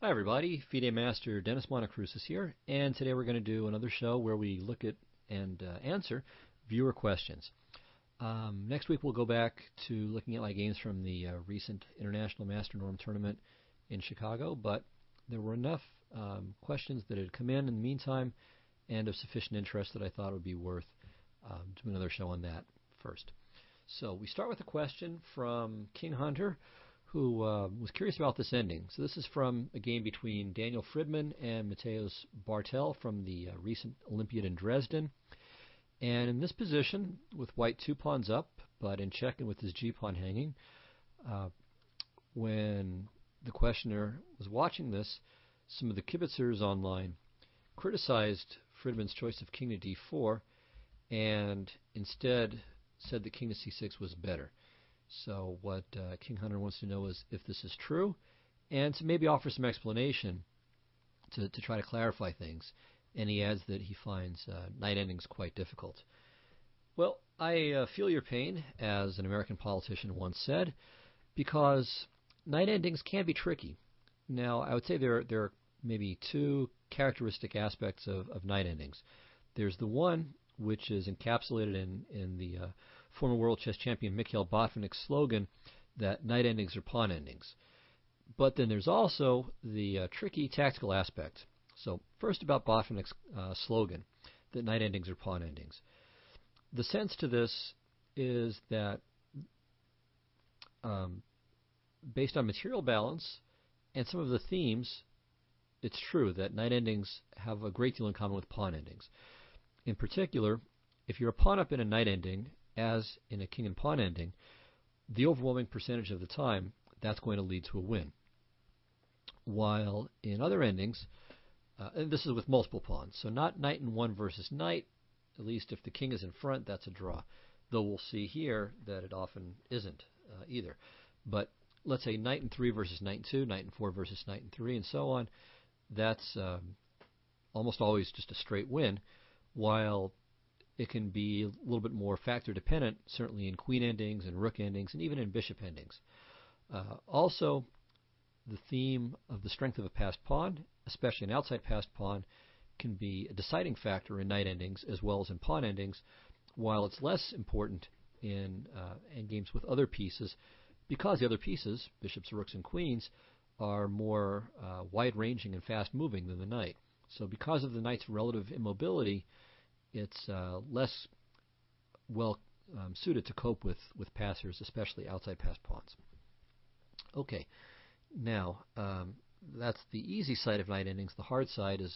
Hi everybody, FIDE Master Dennis Monokroussos here, and today we're going to do another show where we look at and answer viewer questions. Next week we'll go back to looking at my games from the recent International Master Norm Tournament in Chicago, but there were enough questions that had come in the meantime and of sufficient interest that I thought it would be worth doing another show on that first. So we start with a question from King Hunter, who was curious about this ending. So this is from a game between Daniel Fridman and Mateusz Bartel from the recent Olympiad in Dresden. And in this position, with white 2 pawns up, but in check and with his g-pawn hanging, when the questioner was watching this, some of the kibitzers online criticized Fridman's choice of king to d4 and instead said that king to c6 was better. So what King Hunter wants to know is if this is true, and to maybe offer some explanation to try to clarify things. And he adds that he finds night endings quite difficult. Well, I feel your pain, as an American politician once said, because night endings can be tricky. Now, I would say there are maybe 2 characteristic aspects of night endings. There's the one which is encapsulated in the former world chess champion Mikhail Botvinnik's slogan that night endings are pawn endings. But then there's also the tricky tactical aspect. So first about Botvinnik's slogan that night endings are pawn endings. The sense to this is that based on material balance and some of the themes, it's true that night endings have a great deal in common with pawn endings. In particular, if you're a pawn up in a night ending, as in a king and pawn ending, the overwhelming percentage of the time, that's going to lead to a win. While in other endings, and this is with multiple pawns, so not knight in 1 versus knight, at least if the king is in front, that's a draw. Though we'll see here that it often isn't either. But let's say knight in 3 versus knight in 2, knight in 4 versus knight in 3, and so on, that's almost always just a straight win, while it can be a little bit more factor dependent, certainly in queen endings and rook endings and even in bishop endings. Also, the theme of the strength of a passed pawn, especially an outside passed pawn, can be a deciding factor in knight endings as well as in pawn endings, while it's less important in endgames with other pieces because the other pieces, bishops, rooks, and queens, are more wide-ranging and fast-moving than the knight. So because of the knight's relative immobility, it's less well suited to cope with passers, especially outside passed pawns. Okay, now that's the easy side of night endings. The hard side is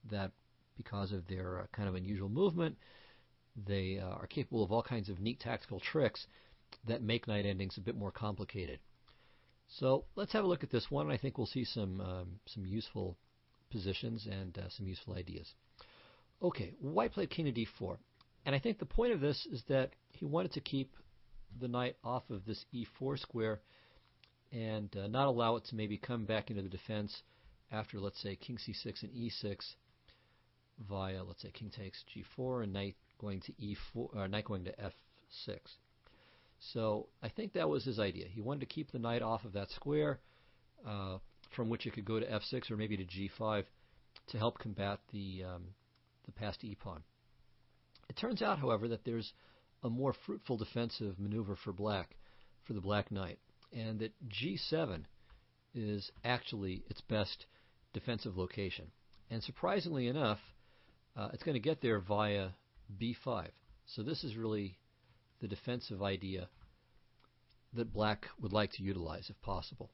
that because of their kind of unusual movement, they are capable of all kinds of neat tactical tricks that make night endings a bit more complicated. So let's have a look at this one. I think we'll see some useful positions and some useful ideas. Okay, white played king to d4. And I think the point of this is that he wanted to keep the knight off of this e4 square and not allow it to maybe come back into the defense after, let's say, king c6 and e6 via, let's say, king takes g4 and knight going to e4, knight going to f6. So I think that was his idea. He wanted to keep the knight off of that square from which it could go to f6 or maybe to g5 to help combat the passed e-pawn. It turns out, however, that there's a more fruitful defensive maneuver for the black knight, and that g7 is actually its best defensive location. And surprisingly enough, it's going to get there via b5. So this is really the defensive idea that black would like to utilize if possible.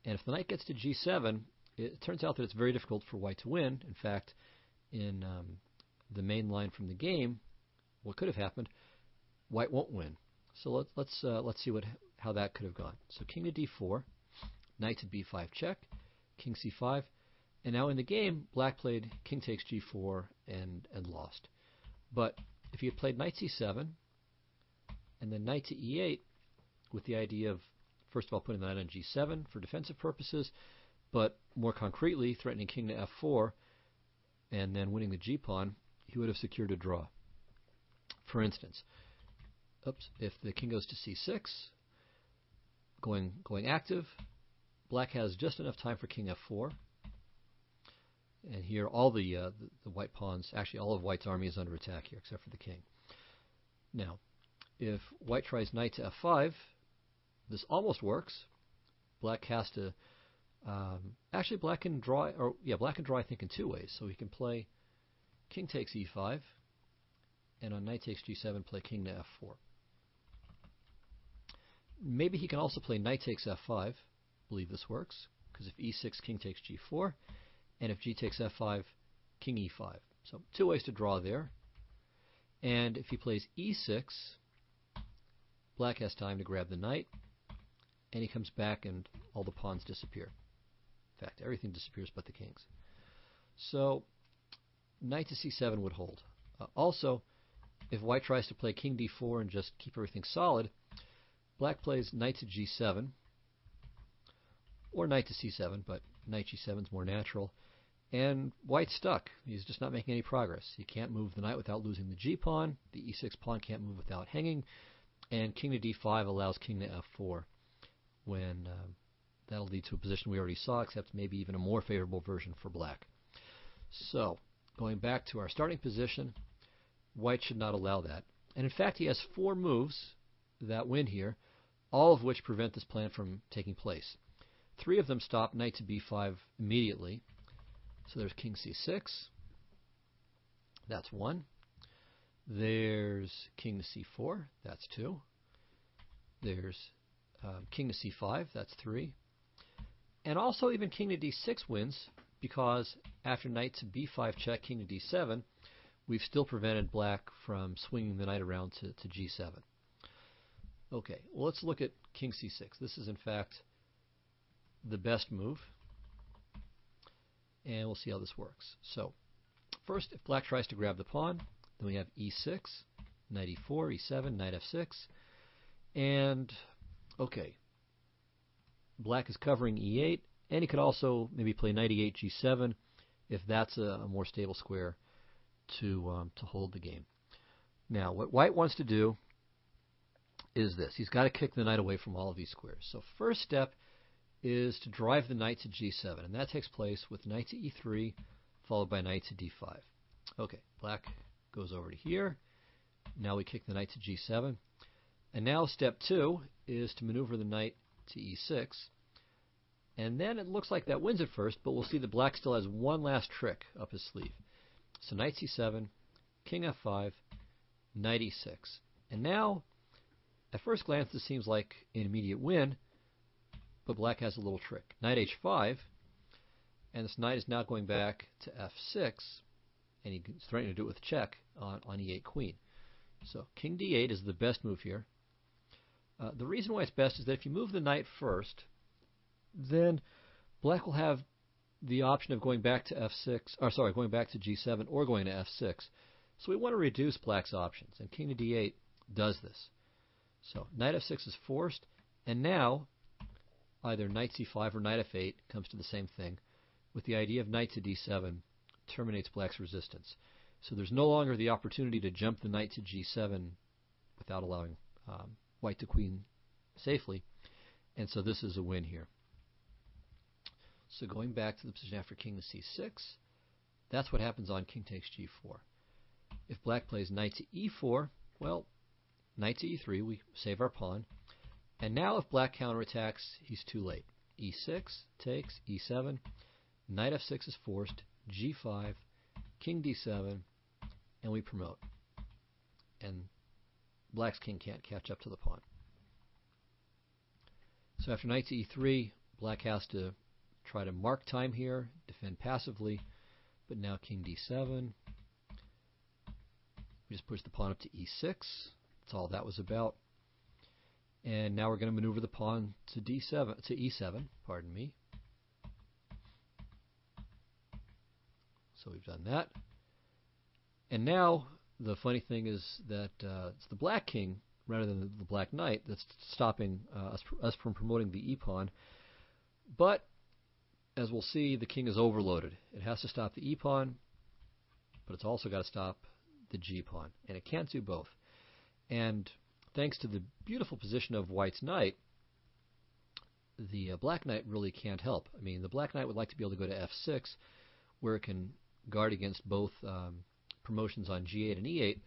And if the knight gets to g7, it turns out that it's very difficult for white to win. In fact, in the main line from the game, what could have happened, white won't win. So let's see how that could have gone. So king to d4, knight to b5 check, king c5, and now in the game, black played king takes g4 and lost. But if he had played knight c7 and then knight to e8 with the idea of, first of all, putting the knight on g7 for defensive purposes, but more concretely threatening king to f4 and then winning the g-pawn, he would have secured a draw. For instance, if the king goes to c6, going active, black has just enough time for king f4. And here all the white pawns, actually all of white's army is under attack here, except for the king. Now, if white tries knight to f5, this almost works. Black has to, actually black can draw, I think in two ways. So he can play king takes e5, and on knight takes g7, play king to f4. Maybe he can also play knight takes f5. I believe this works, because if e6, king takes g4, and if g takes f5, king e5. So two ways to draw there. And if he plays e6, black has time to grab the knight, and he comes back and all the pawns disappear. In fact, everything disappears but the kings. So knight to c7 would hold. Also, if white tries to play king d4 and just keep everything solid, black plays knight to g7, or knight to c7, but knight g7 is more natural. And white's stuck. He's just not making any progress. He can't move the knight without losing the g-pawn. The e6 pawn can't move without hanging. And king to d5 allows king to f4, when that'll lead to a position we already saw, except maybe even a more favorable version for black. So, going back to our starting position, white should not allow that. And in fact, he has 4 moves that win here, all of which prevent this plan from taking place. 3 of them stop knight to b5 immediately. So there's king c6. That's 1. There's king to c4. That's 2. There's king to c5. That's 3. And also even king to d6 wins, because after knight to b5 check, king to d7, we've still prevented black from swinging the knight around to g7. Okay, well, let's look at king c6. This is in fact the best move. And we'll see how this works. So, first, if black tries to grab the pawn, then we have e6, knight e4, e7, knight f6. And, okay, black is covering e8, and he could also maybe play knight e8, g7, if that's a more stable square to hold the game. Now, what white wants to do is this. He's got to kick the knight away from all of these squares. So, first step is to drive the knight to g7, and that takes place with knight to e3, followed by knight to d5. Okay, black goes over to here. Now we kick the knight to g7. And now step 2 is to maneuver the knight to e6. And then it looks like that wins at first, but we'll see that black still has one last trick up his sleeve. So knight c7, king f5, knight e6. And now, at first glance, this seems like an immediate win, but black has a little trick. Knight h5, and this knight is now going back to f6, and he's threatening to do it with check on e8 queen. So king d8 is the best move here. The reason why it's best is that if you move the knight first, then black will have the option of going back to going back to g7 or going to f6. So we want to reduce black's options, and king to d8 does this. So knight f6 is forced, and now either knight c5 or knight f8 comes to the same thing, with the idea of knight to d7 terminates black's resistance. So there's no longer the opportunity to jump the knight to g7 without allowing white to queen safely, and so this is a win here. So going back to the position after king to c6, that's what happens on king takes g4. If black plays knight to e4, well, knight to e3, we save our pawn. And now if black counterattacks, he's too late. e6 takes, e7, knight f6 is forced, g5, king d7, and we promote. And black's king can't catch up to the pawn. So after knight to e3, black has to try to mark time here, defend passively, but now king d7. We just push the pawn up to e6. That's all that was about. And now we're going to maneuver the pawn to e7, pardon me. So we've done that. And now the funny thing is that it's the black king rather than the black knight that's stopping us from promoting the e-pawn. But as we'll see, the king is overloaded. It has to stop the e-pawn, but it's also got to stop the g-pawn, and it can't do both. And thanks to the beautiful position of white's knight, the black knight really can't help. I mean, the black knight would like to be able to go to f6, where it can guard against both promotions on g8 and e8,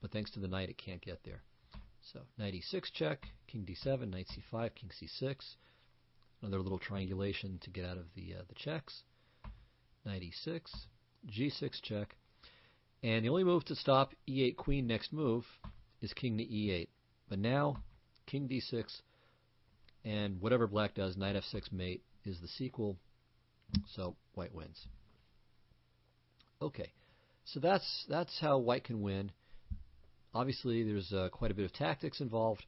but thanks to the knight, it can't get there. So knight e6 check, king d7, knight c5, king c6. Another little triangulation to get out of the checks. Knight e6, g6 check. And the only move to stop e8 queen next move is king to e8. But now, king d6, and whatever black does, knight f6 mate is the sequel, so white wins. Okay, so that's how white can win. Obviously, there's quite a bit of tactics involved.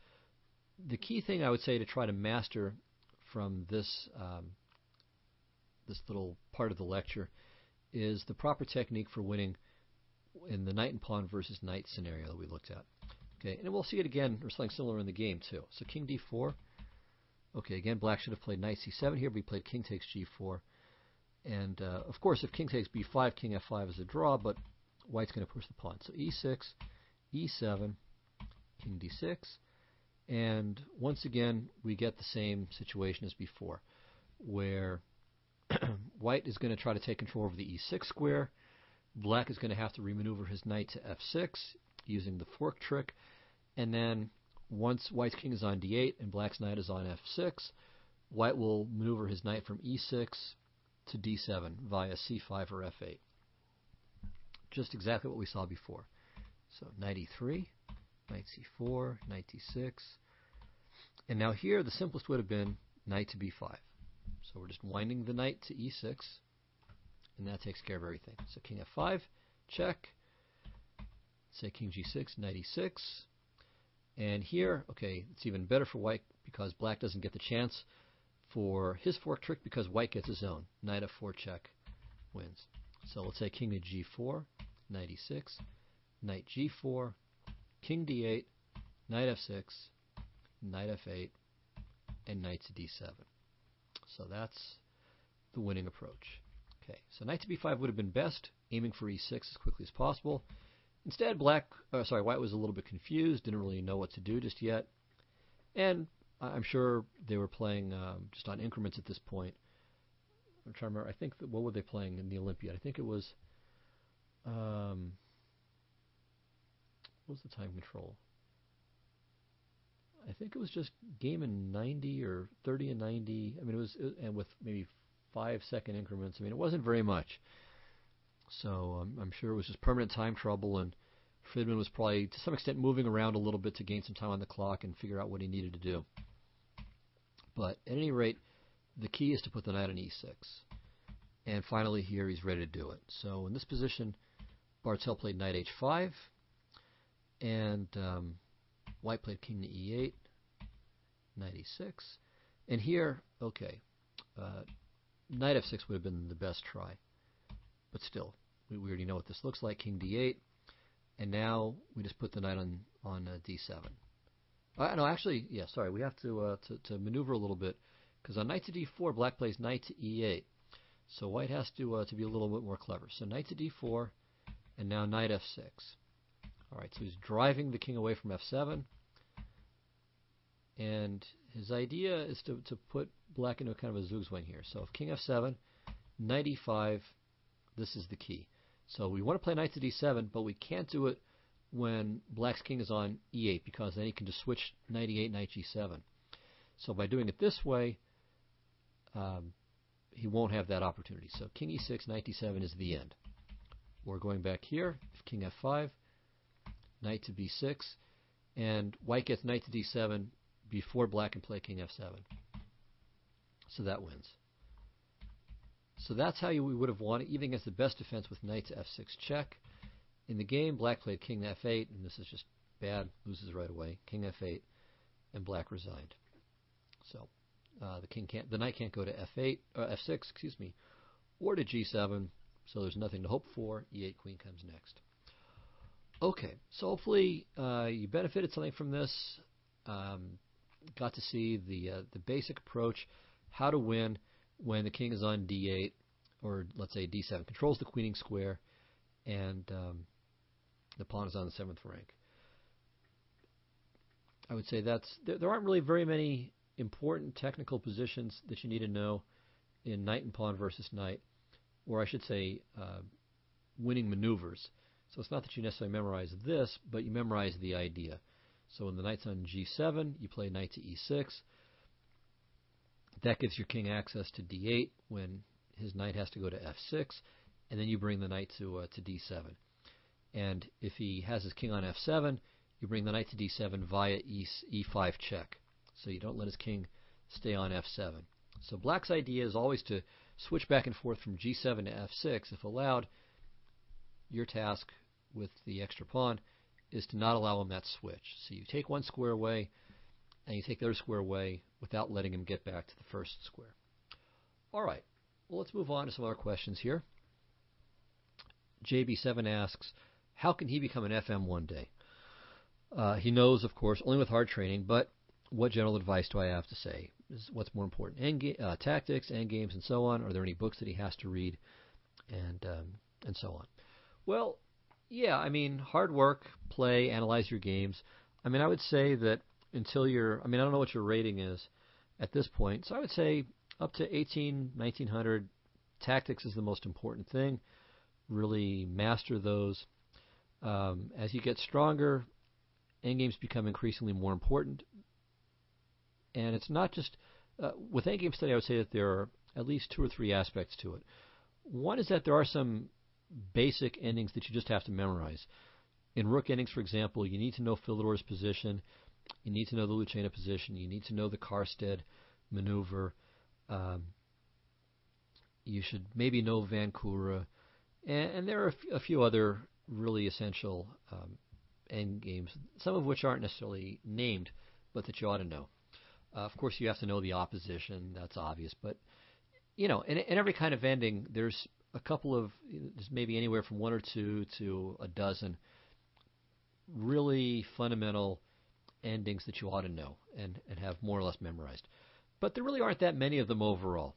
The key thing I would say to try to master from this this little part of the lecture is the proper technique for winning in the knight and pawn versus knight scenario that we looked at. Okay, and we'll see it again or something similar in the game too. So king d4. Okay, again, black should have played knight c7 here, but he played king takes g4. And of course, if king takes b5, king f5 is a draw, but white's going to push the pawn. So e6, e7, king d6. And once again, we get the same situation as before, where white is going to try to take control over the e6 square. Black is going to have to remaneuver his knight to f6 using the fork trick. And then once white's king is on d8 and black's knight is on f6, white will maneuver his knight from e6 to d7 via c5 or f8. Just exactly what we saw before. So knight e3, knight c4, knight d6. And now here the simplest would have been knight to b5. So we're just winding the knight to e6, and that takes care of everything. So king f5, check. Say king g6, knight e6. And here, okay, it's even better for white because black doesn't get the chance for his fork trick because white gets his own. Knight f4 check wins. So let's say king to g4, knight e6, knight g4, king d8, knight f6, knight f8, and knight to d7. So that's the winning approach. Okay, so knight to b5 would have been best, aiming for e6 as quickly as possible. Instead, white was a little bit confused, didn't really know what to do just yet. And I'm sure they were playing just on increments at this point. I'm trying to remember, I think, what were they playing in the Olympiad? I think it was, what was the time control? I think it was just game in 90 or 30 and 90. I mean, and with maybe 5-second increments. I mean, it wasn't very much. So I'm sure it was just permanent time trouble, and Friedman was probably, to some extent, moving around a little bit to gain some time on the clock and figure out what he needed to do. But at any rate, the key is to put the knight on e6. And finally here, he's ready to do it. So in this position, Bartel played knight h5, and white played king to e8, knight e6. And here, okay, knight f6 would have been the best try. But still, we already know what this looks like, king d8. And now we just put the knight on d7. No, actually, yeah, sorry, we have to maneuver a little bit, because on knight to d4, black plays knight to e8. So white has to be a little bit more clever. So knight to d4, and now knight f6. All right, so he's driving the king away from f7. And his idea is to put black into kind of a zugzwang here. So if king f7, knight e5, this is the key. So we want to play knight to d7, but we can't do it when black's king is on e8, because then he can just switch knight e8, knight g7. So by doing it this way, he won't have that opportunity. So king e6, knight d7 is the end. We're going back here, king f5, knight to b6, and white gets knight to d7 before black can play king f7. So that wins. So that's how we would have won, even against the best defense with knight to f6 check. In the game, black played king to f8, and this is just bad, loses right away. King f8, and black resigned. So the knight can't go to f8, f6, excuse me, or to g7. So there's nothing to hope for. e8 queen comes next. Okay, so hopefully you benefited something from this. Got to see the basic approach, how to win when the king is on d8, or let's say d7, controls the queening square, and the pawn is on the 7th rank. I would say there aren't really very many important technical positions that you need to know in knight and pawn versus knight, or I should say winning maneuvers. So it's not that you necessarily memorize this, but you memorize the idea. So when the knight's on g7, you play knight to e6. That gives your king access to d8 when his knight has to go to f6, and then you bring the knight to d7. And if he has his king on f7, you bring the knight to d7 via e5 check. So you don't let his king stay on f7. So black's idea is always to switch back and forth from g7 to f6. If allowed, your task with the extra pawn is to not allow him that switch. So you take one square away, and you take the other square away without letting him get back to the first square. All right, well, let's move on to some other questions here. JB7 asks, how can he become an FM one day? He knows, of course, only with hard training, but what general advice do I have to say? What's more important? Tactics, endgames, and so on? Are there any books that he has to read? And so on. Well, yeah, I mean, hard work, play, analyze your games. I mean, I would say that until you're, I mean, I don't know what your rating is at this point, so I would say up to 18, 1900, tactics is the most important thing. Really master those. As you get stronger, endgames become increasingly more important. And it's not just, with endgame study, I would say that there are at least 2 or 3 aspects to it. One is that there are some basic endings that you just have to memorize. In rook endings, for example, you need to know Philidor's position, you need to know the Lucena position, you need to know the Karstead maneuver, you should maybe know Vancouver, and there are a few other really essential end games, some of which aren't necessarily named, but that you ought to know. Of course, you have to know the opposition, that's obvious, but you know, in every kind of ending, there's a couple of, there's maybe anywhere from 1 or 2 to a dozen really fundamental endings that you ought to know and have more or less memorized. But there really aren't that many of them overall.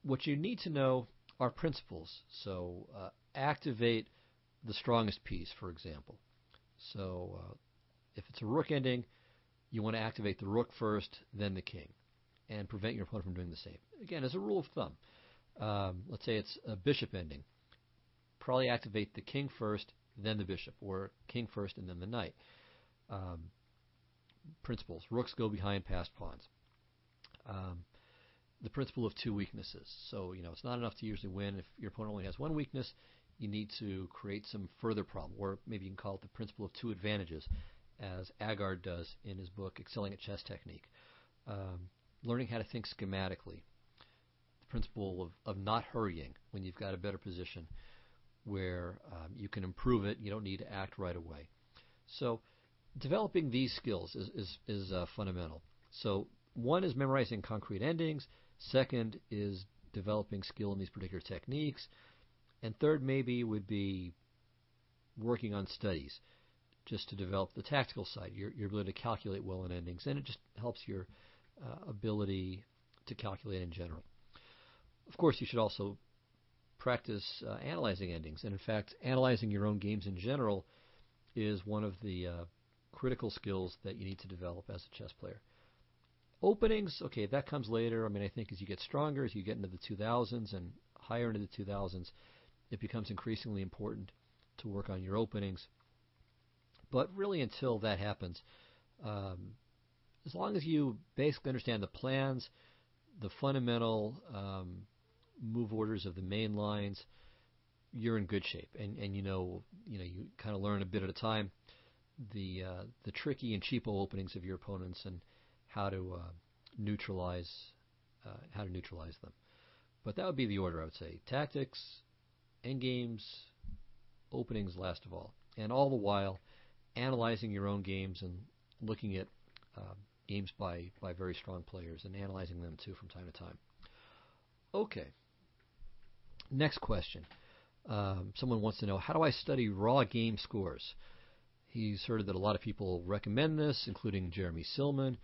What you need to know are principles. So activate the strongest piece, for example. So if it's a rook ending, you want to activate the rook first, then the king, and prevent your opponent from doing the same. Again, as a rule of thumb, let's say it's a bishop ending. Probably activate the king first, then the bishop, or king first and then the knight. Principles. Rooks go behind past pawns. The principle of 2 weaknesses. So, you know, it's not enough to usually win. If your opponent only has 1 weakness, you need to create some further problem, or maybe you can call it the principle of 2 advantages, as Agard does in his book, Excelling at Chess Technique. Learning how to think schematically. The principle of not hurrying when you've got a better position where you can improve it. You don't need to act right away. So developing these skills is fundamental. So one is memorizing concrete endings. Second is developing skill in these particular techniques. And third maybe would be working on studies just to develop the tactical side, your ability to calculate well in endings. And it just helps your ability to calculate in general. Of course, you should also practice analyzing endings. And in fact, analyzing your own games in general is one of the critical skills that you need to develop as a chess player. Openings, okay, that comes later. I mean, I think as you get stronger, as you get into the 2000s and higher into the 2000s, it becomes increasingly important to work on your openings. But really until that happens, as long as you basically understand the plans, the fundamental move orders of the main lines, you're in good shape. And you kind of learn a bit at a time the tricky and cheapo openings of your opponents and how to neutralize them. But that would be the order, I would say. Tactics, endgames, openings last of all. And all the while analyzing your own games and looking at games by very strong players and analyzing them too from time to time. Okay. Next question. Someone wants to know, how do I study raw game scores? He's heard that a lot of people recommend this, including Jeremy Silman,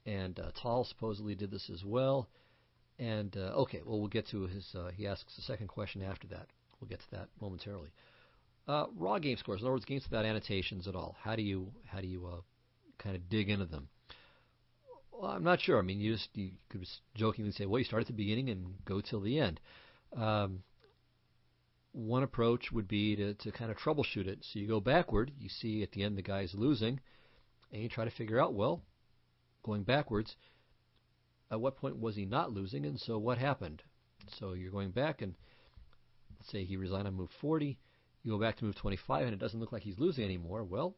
and Tal supposedly did this as well. And okay, well, we'll get to his. He asks a second question after that. We'll get to that momentarily. Raw game scores, in other words, games without annotations at all. How do you kind of dig into them? Well, I'm not sure. I mean, you could jokingly say, well, you start at the beginning and go till the end. Um, One approach would be to kind of troubleshoot it. So you go backward, you see at the end the guy's losing, and you try to figure out, well, going backwards, at what point was he not losing, and so what happened? So you're going back, and let's say he resigned on move 40. You go back to move 25, and it doesn't look like he's losing anymore. Well,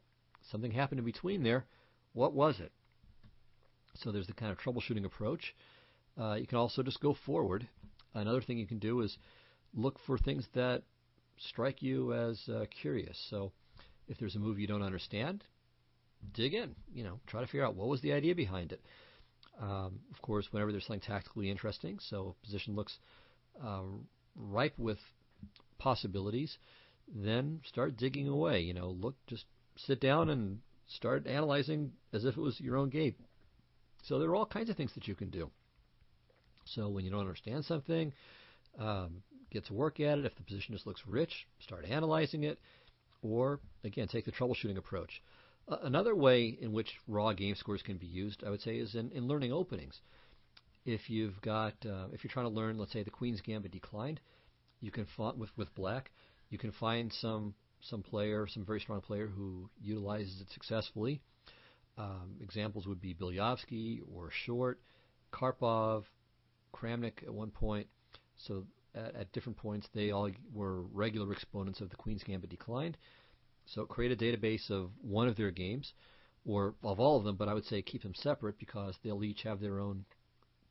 something happened in between there. What was it? So there's the kind of troubleshooting approach. You can also just go forward. Another thing you can do is look for things that strike you as curious. So if there's a move you don't understand, dig in. Try to figure out what was the idea behind it. Of course, whenever there's something tactically interesting, so a position looks ripe with possibilities, then start digging away. Just sit down and start analyzing as if it was your own game. So there are all kinds of things that you can do. So when you don't understand something, get to work at it. If the position just looks rich, start analyzing it. Or, again, take the troubleshooting approach. Another way in which raw game scores can be used, I would say, is in learning openings. If you're trying to learn, let's say, the Queen's Gambit declined, you can find with black, you can find some very strong player who utilizes it successfully. Examples would be Bilyavsky or Short, Karpov, Kramnik at one point. So at different points, they all were regular exponents of the Queen's Gambit declined. So create a database of one of their games, or of all of them, but I would say keep them separate because they'll each have their own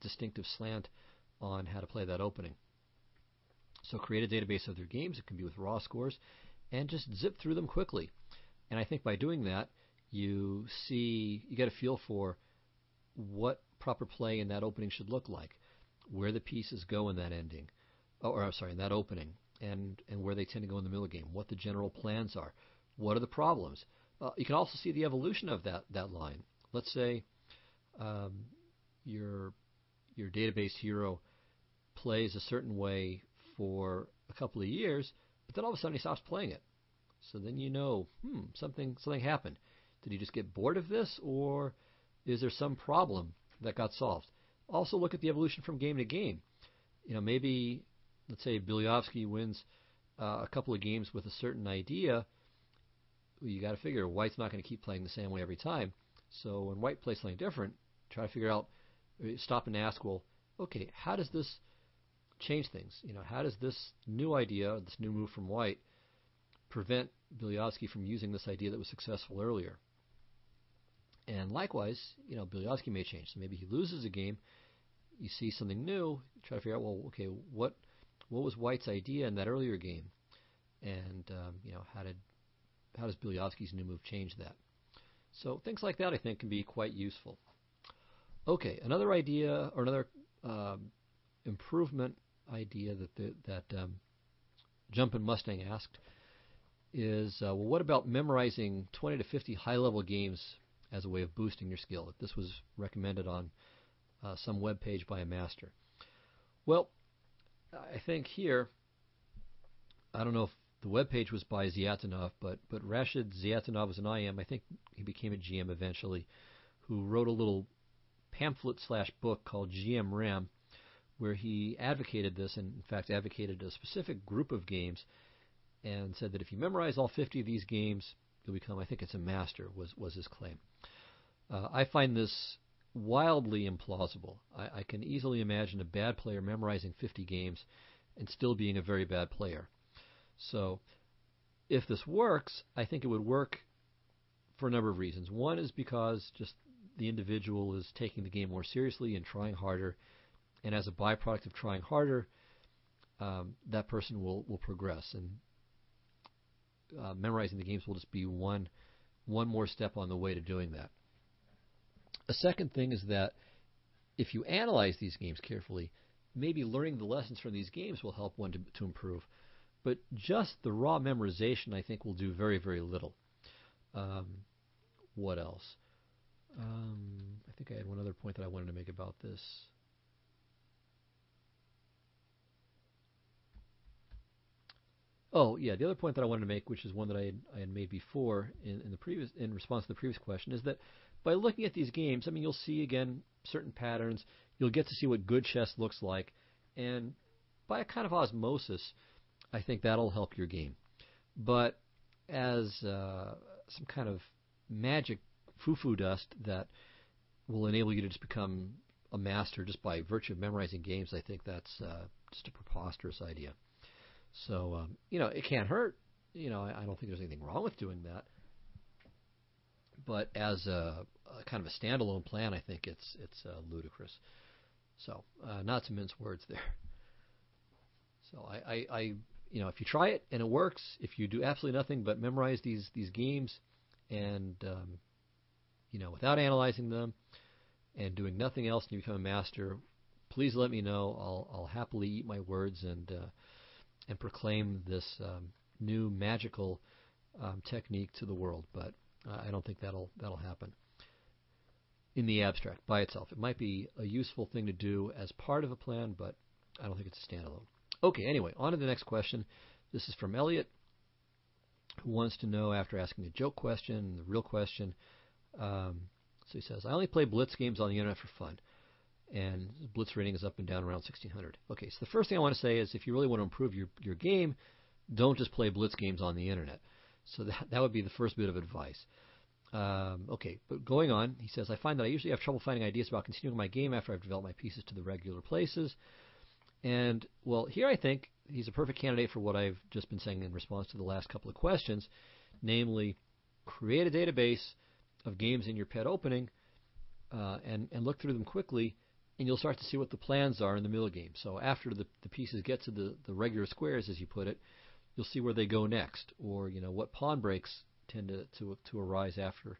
distinctive slant on how to play that opening. So create a database of their games. It can be with raw scores, and just zip through them quickly. And I think by doing that, you get a feel for what proper play in that opening should look like, where the pieces go in that ending, in that opening, and where they tend to go in the middle game, what the general plans are, what are the problems. You can also see the evolution of that line. Let's say your database hero plays a certain way for a couple of years, but then all of a sudden he stops playing it. So then something happened. Did he just get bored of this, or is there some problem that got solved? Also look at the evolution from game to game. Maybe, let's say Bilyavsky wins a couple of games with a certain idea. You got to figure White's not going to keep playing the same way every time. So when White plays something different, try to figure out, stop and ask, well, okay, how does this change things? How does this new idea, this new move from White, prevent Bilyavsky from using this idea that was successful earlier? And likewise, Bilyavsky may change. So maybe he loses a game. You see something new. Try to figure out, well, okay, what was White's idea in that earlier game, and how does Bilyavsky's new move change that? So things like that, I think, can be quite useful. Okay, another idea or another improvement idea that Jumpin' Mustang asked is, what about memorizing 20 to 50 high-level games as a way of boosting your skill? This was recommended on some web page by a master. Well, I think here, I don't know if the web page was by Zyatinov, but Rashid Zyatinov was an IM. I think he became a GM eventually, who wrote a little pamphlet/book called GM RAM, where he advocated this, and in fact advocated a specific group of games, and said that if you memorize all 50 of these games, you'll become, I think it's a master, was his claim. I find this wildly implausible. I can easily imagine a bad player memorizing 50 games and still being a very bad player. So if this works, I think it would work for a number of reasons. One is because just the individual is taking the game more seriously and trying harder, and as a byproduct of trying harder, that person will progress, and memorizing the games will just be one more step on the way to doing that. A second thing is that if you analyze these games carefully, maybe learning the lessons from these games will help one to improve. But just the raw memorization, I think, will do very, very little. What else? I think I had one other point that I wanted to make about this. Oh, yeah, the other point that I wanted to make, which is one that I had made before in response to the previous question, is that by looking at these games, I mean, you'll see again certain patterns. You'll get to see what good chess looks like, and by a kind of osmosis, I think that'll help your game. But as some kind of magic foo-foo dust that will enable you to just become a master just by virtue of memorizing games, I think that's just a preposterous idea. So, it can't hurt. I don't think there's anything wrong with doing that. But as a kind of a standalone plan, I think it's ludicrous. So, not to mince words there. So I if you try it and it works, if you do absolutely nothing but memorize these games and without analyzing them and doing nothing else, and you become a master, please let me know. I'll happily eat my words and proclaim this new magical technique to the world. But I don't think that'll happen in the abstract by itself. It might be a useful thing to do as part of a plan, but I don't think it's a standalone. Okay, anyway, on to the next question. This is from Elliot, who wants to know, after asking a joke question, the real question. So he says, I only play blitz games on the internet for fun, and blitz rating is up and down around 1600. Okay, so the first thing I want to say is if you really want to improve your game, don't just play blitz games on the internet. So that would be the first bit of advice. Okay, but going on, he says, I find that I usually have trouble finding ideas about continuing my game after I've developed my pieces to the regular places. And, well, here I think he's a perfect candidate for what I've just been saying in response to the last couple of questions, namely, create a database of games in your pet opening and look through them quickly, and you'll start to see what the plans are in the middle game. So after the pieces get to the regular squares, as you put it, you'll see where they go next, or what pawn breaks tend to arise after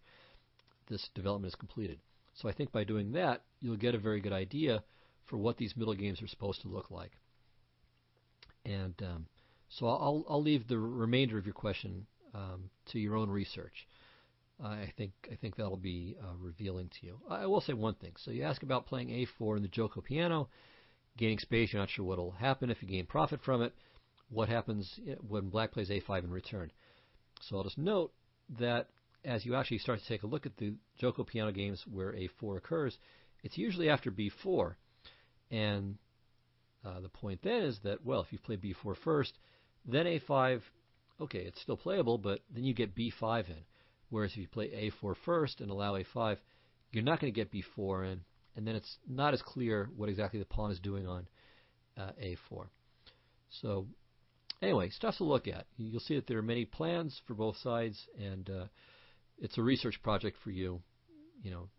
this development is completed. So I think by doing that, you'll get a very good idea for what these middle games are supposed to look like. And so I'll leave the remainder of your question to your own research. I think that'll be revealing to you. I will say one thing. So you ask about playing A4 in the Joko piano, gaining space. You're not sure what will happen if you gain profit from it. What happens when black plays A5 in return? So I'll just note that as you actually start to take a look at the Joko piano games where A4 occurs, it's usually after B4. And the point then is that, well, if you play B4 first, then A5, okay, it's still playable, but then you get B5 in. Whereas if you play A4 first and allow A5, you're not going to get B4 in, and then it's not as clear what exactly the pawn is doing on A4. So anyway, stuff to look at. You'll see that there are many plans for both sides, and it's a research project for you.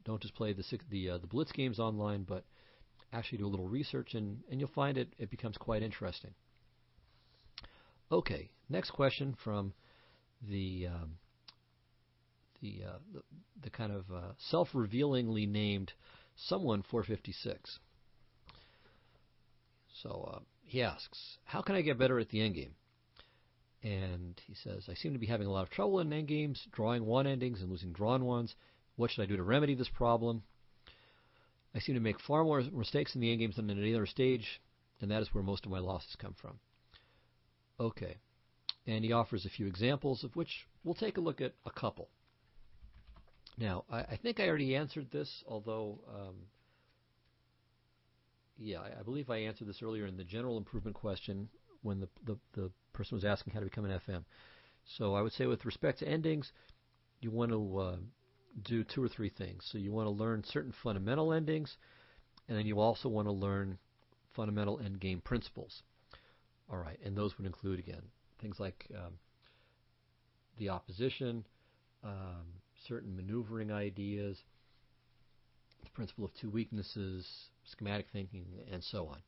Don't just play the blitz games online, but actually do a little research, and you'll find it becomes quite interesting. Okay, next question from the kind of self-revealingly named Someone 456. So he asks, how can I get better at the endgame? And he says, I seem to be having a lot of trouble in endgames, drawing one endings and losing drawn ones. What should I do to remedy this problem? I seem to make far more mistakes in the endgames than in any other stage, and that is where most of my losses come from. Okay. And he offers a few examples, of which we'll take a look at a couple. Now, I think I already answered this, although, I believe I answered this earlier in the general improvement question when the person was asking how to become an FM. So I would say with respect to endings, you want to do two or three things. So you want to learn certain fundamental endings, and then you also want to learn fundamental endgame principles. All right, and those would include, again, things like the opposition, certain maneuvering ideas, the principle of two weaknesses, schematic thinking, and so on.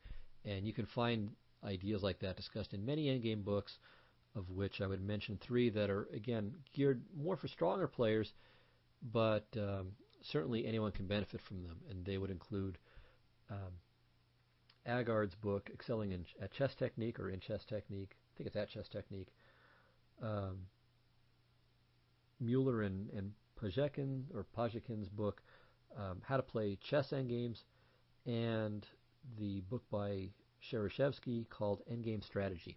And you can find ideas like that discussed in many endgame books, of which I would mention three that are, again, geared more for stronger players, but certainly anyone can benefit from them. And they would include Agard's book, Excelling at Chess Technique, or in Chess Technique. I think it's at Chess Technique. Mueller and Pajekin's book, How to Play Chess Endgames, and the book by Shereshevsky called Endgame Strategy.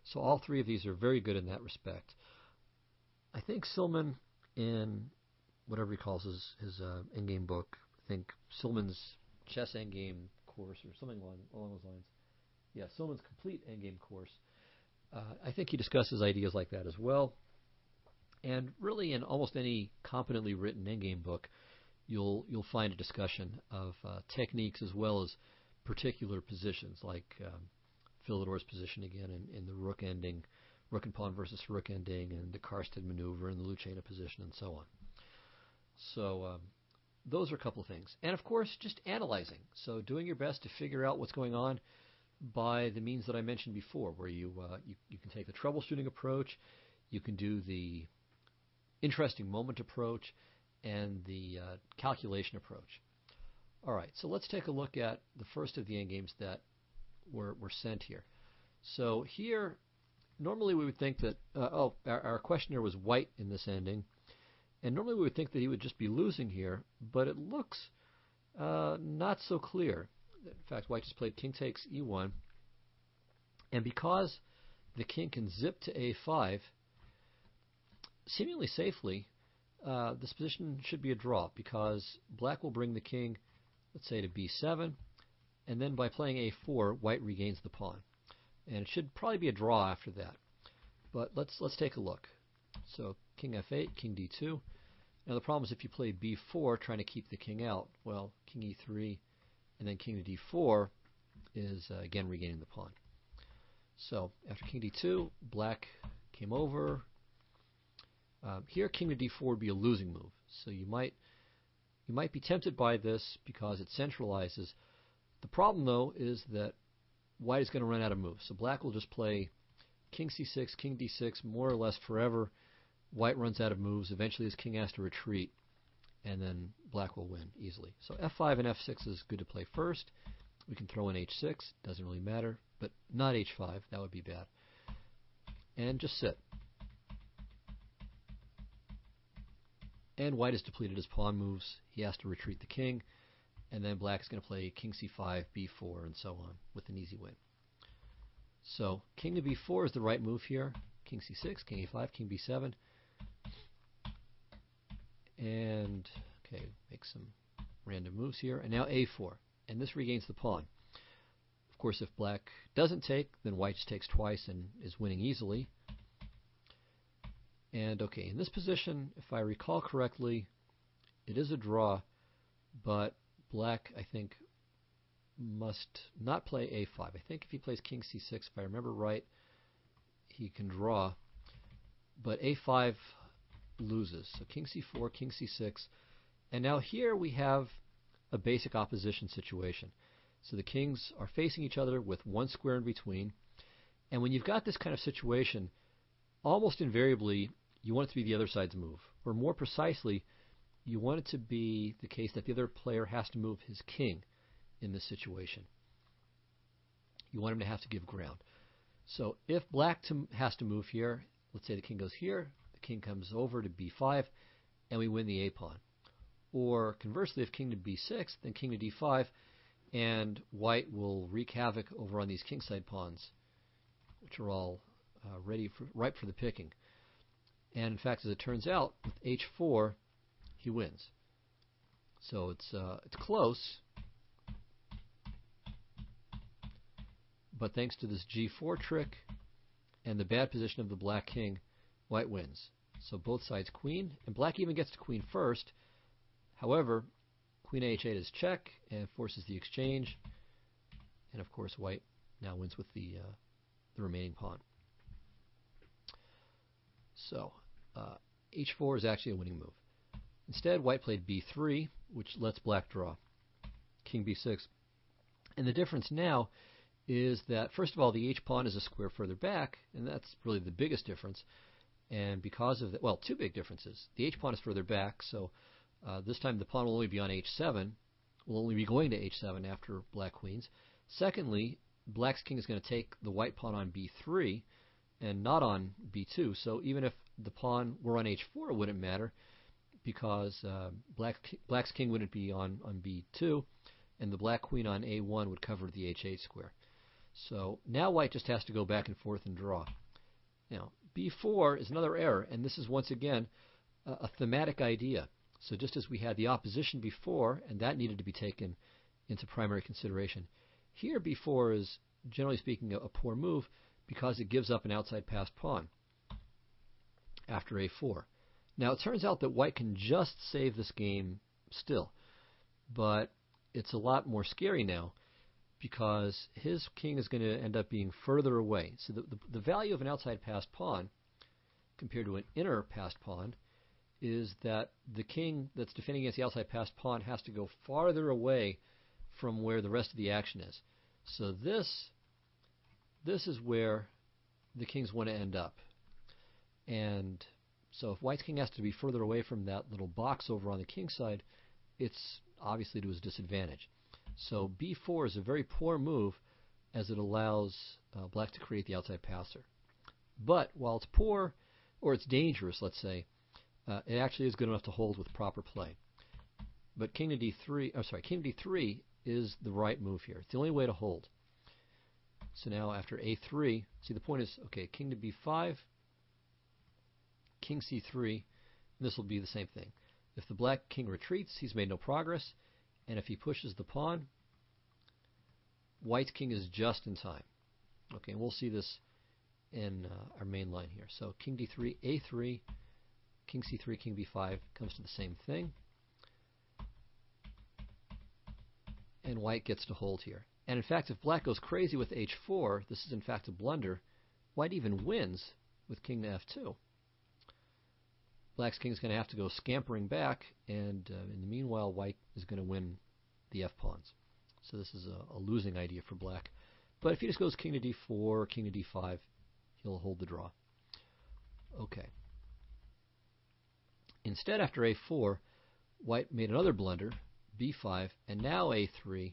So all three of these are very good in that respect. I think Silman, in whatever he calls his endgame book, think Silman's chess endgame course or something along those lines. Yeah, Silman's complete endgame course. I think he discusses ideas like that as well. And really, in almost any competently written endgame book, you'll find a discussion of techniques as well as particular positions, like Philidor's position again in the rook ending, rook and pawn versus rook ending, and the Karsten maneuver and the Lucena position, and so on. So those are a couple of things. And of course, just analyzing. So doing your best to figure out what's going on by the means that I mentioned before, where you can take the troubleshooting approach, you can do the interesting moment approach, and the calculation approach. All right, so let's take a look at the first of the endgames that were sent here. So here, normally we would think that, our questioner was white in this ending, and normally we would think that he would just be losing here, but it looks not so clear. In fact, white just played king takes e1, and because the king can zip to a5, seemingly safely, this position should be a draw, because black will bring the king, let's say, to b7, and then by playing a4, white regains the pawn. And it should probably be a draw after that. But let's take a look. So king f8, king d2. Now the problem is if you play b4 trying to keep the king out, well, king e3 and then king to d4 is again regaining the pawn. So after king d2, black came over. Here king to d4 would be a losing move. So you might be tempted by this because it centralizes. The problem though is that white is going to run out of moves. So black will just play king c6, king d6 more or less forever. White runs out of moves. Eventually his king has to retreat, and then black will win easily. So f5 and f6 is good to play first. We can throw in h6. Doesn't really matter, but not h5. That would be bad. And just sit. And white has depleted his pawn moves. He has to retreat the king, and then black is going to play king c5, b4, and so on with an easy win. So king to b4 is the right move here. King c6, king a5, king b7. And, okay, make some random moves here. And now a4, and this regains the pawn. Of course, if black doesn't take, then white just takes twice and is winning easily. And, okay, in this position, if I recall correctly, it is a draw, but black, I think, must not play a5. I think if he plays king c6, if I remember right, he can draw, but a5 loses. So king c4, king c6, and now here we have a basic opposition situation. So the kings are facing each other with one square in between, and when you've got this kind of situation, almost invariably you want it to be the other side's move, or more precisely, you want it to be the case that the other player has to move his king in this situation. You want him to have to give ground. So if black has to move here, let's say the king goes here, the king comes over to b5, and we win the a pawn. Or conversely, if king to b6, then king to d5, and white will wreak havoc over on these kingside pawns, which are all ripe for the picking. And in fact, as it turns out, with h4, he wins. So it's close, but thanks to this g4 trick and the bad position of the black king, white wins. So both sides queen, and black even gets to queen first. However, queen h8 is check and forces the exchange, and of course white now wins with the remaining pawn. So h4 is actually a winning move. Instead, white played b3, which lets black draw. King b6. And the difference now is that, first of all, the h-pawn is a square further back, and that's really the biggest difference. And because of that, well, two big differences. The h-pawn is further back, so this time the pawn will only be on h7, will only be going to h7 after black queens. Secondly, black's king is going to take the white pawn on b3 and not on b2, so even if the pawn were on h4, it wouldn't matter, because black's king wouldn't be on b2, and the black queen on a1 would cover the h8 square. So now white just has to go back and forth and draw. Now, b4 is another error, and this is once again a thematic idea. So just as we had the opposition before, and that needed to be taken into primary consideration, here b4 is, generally speaking, a poor move because it gives up an outside passed pawn after a4. Now it turns out that white can just save this game still, but it's a lot more scary now because his king is going to end up being further away. So the value of an outside passed pawn compared to an inner passed pawn is that the king that's defending against the outside passed pawn has to go farther away from where the rest of the action is. So this is where the kings want to end up. And so if white's king has to be further away from that little box over on the king side, it's obviously to his disadvantage. So b4 is a very poor move as it allows black to create the outside passer. But while it's poor, or it's dangerous, let's say, it actually is good enough to hold with proper play. But king to d3 is the right move here. It's the only way to hold. So now after a3, see the point is, okay, king to b5, king c3, and this will be the same thing. If the black king retreats, he's made no progress, and if he pushes the pawn, white's king is just in time. Okay, and we'll see this in our main line here. So king d3, a3, king c3, king b5 comes to the same thing. And white gets to hold here. And in fact, if black goes crazy with h4, this is in fact a blunder. White even wins with king to f2. Black's king is going to have to go scampering back, and in the meanwhile, white is going to win the f-pawns. So this is a losing idea for black. But if he just goes king to d4, king to d5, he'll hold the draw. Okay. Instead, after a4, white made another blunder, b5, and now a3,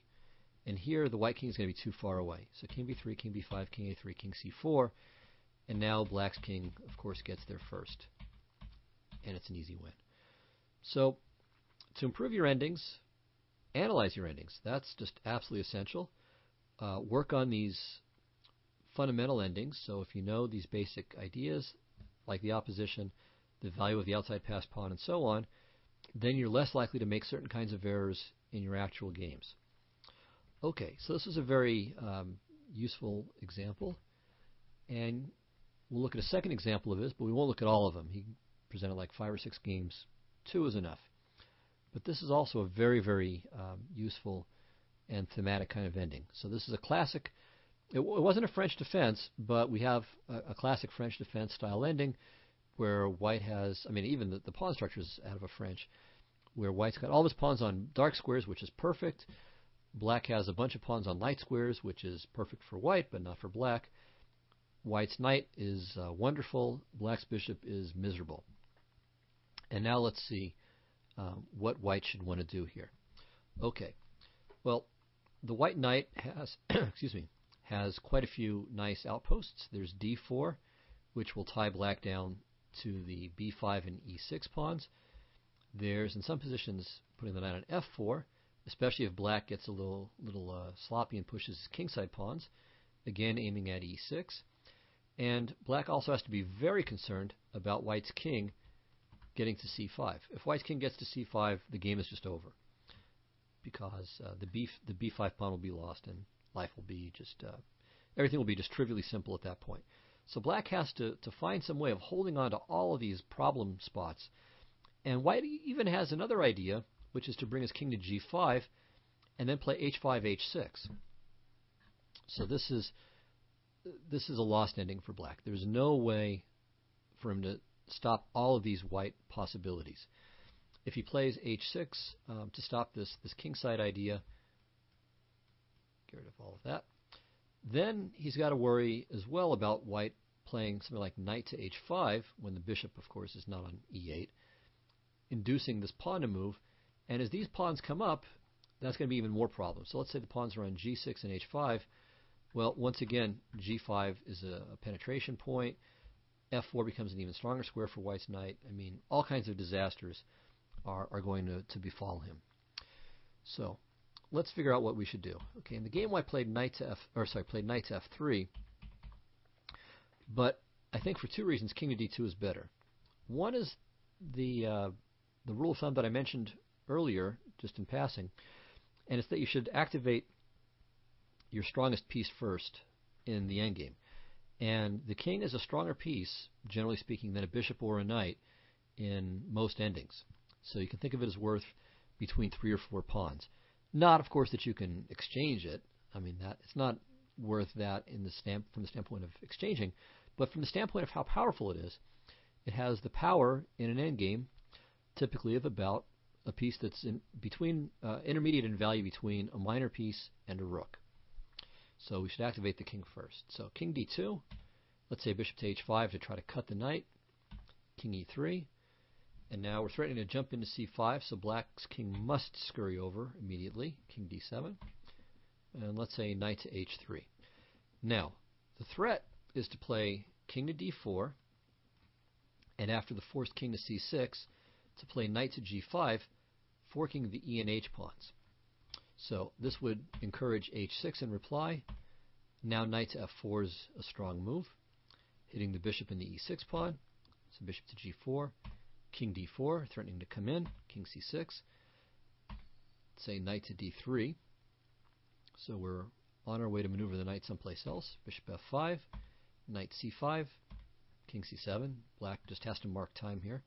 and here the white king is going to be too far away. So king b3, king b5, king a3, king c4, and now black's king, of course, gets there first. And it's an easy win. So to improve your endings, analyze your endings. That's just absolutely essential. Work on these fundamental endings. So if you know these basic ideas, like the opposition, the value of the outside passed pawn, and so on, then you're less likely to make certain kinds of errors in your actual games. Okay, so this is a very useful example. And we'll look at a second example of this, but we won't look at all of them. He presented like 5 or 6 games. 2 is enough. But this is also a very, very useful and thematic kind of ending. So this is a classic. It wasn't a French defense, but we have a classic French defense style ending where white has, I mean, even the pawn structure is out of a French, where white's got all of his pawns on dark squares, which is perfect. Black has a bunch of pawns on light squares, which is perfect for white, but not for black. White's knight is wonderful. Black's bishop is miserable. And now let's see what white should want to do here. Okay. Well, the white knight has, has quite a few nice outposts. There's d4, which will tie black down to the b5 and e6 pawns. There's, in some positions, putting the knight on f4, especially if black gets a little sloppy and pushes his kingside pawns, again aiming at e6. And black also has to be very concerned about white's king getting to c5. If white's king gets to c5, the game is just over, because the b5 pawn will be lost and life will be just, everything will be just trivially simple at that point. So black has to find some way of holding on to all of these problem spots. And white even has another idea, which is to bring his king to g5 and then play h5, h6. So this is a lost ending for black. There's no way for him to stop all of these white possibilities. If he plays h6 to stop this kingside idea, get rid of all of that, then he's got to worry as well about white playing something like knight to h5 when the bishop, of course, is not on e8, inducing this pawn to move. And as these pawns come up, that's going to be even more problems. So let's say the pawns are on g6 and h5. Well, once again, g5 is a penetration point. f4 becomes an even stronger square for white's knight. I mean, all kinds of disasters are going to befall him. So let's figure out what we should do. Okay, in the game white played knight to f3, but I think for 2 reasons king to d2 is better. One is the the rule of thumb that I mentioned earlier, just in passing, and it's that you should activate your strongest piece first in the endgame. And the king is a stronger piece, generally speaking, than a bishop or a knight in most endings. So you can think of it as worth between 3 or 4 pawns. Not, of course, that you can exchange it. I mean, that it's not worth that from the standpoint of exchanging, but from the standpoint of how powerful it is. It has the power in an endgame, typically of about a piece that's intermediate in value between a minor piece and a rook. So we should activate the king first. So king d2, let's say bishop to h5 to try to cut the knight, king e3, and now we're threatening to jump into c5, so black's king must scurry over immediately, king d7, and let's say knight to h3. Now, the threat is to play king to d4, and after the forced king to c6, to play knight to g5, forking the e and h pawns. So this would encourage h6 in reply. Now knight to f4 is a strong move, hitting the bishop in the e6 pawn. So bishop to g4, king d4, threatening to come in, king c6. Say knight to d3. So we're on our way to maneuver the knight someplace else. Bishop f5, knight c5, king c7. Black just has to mark time here.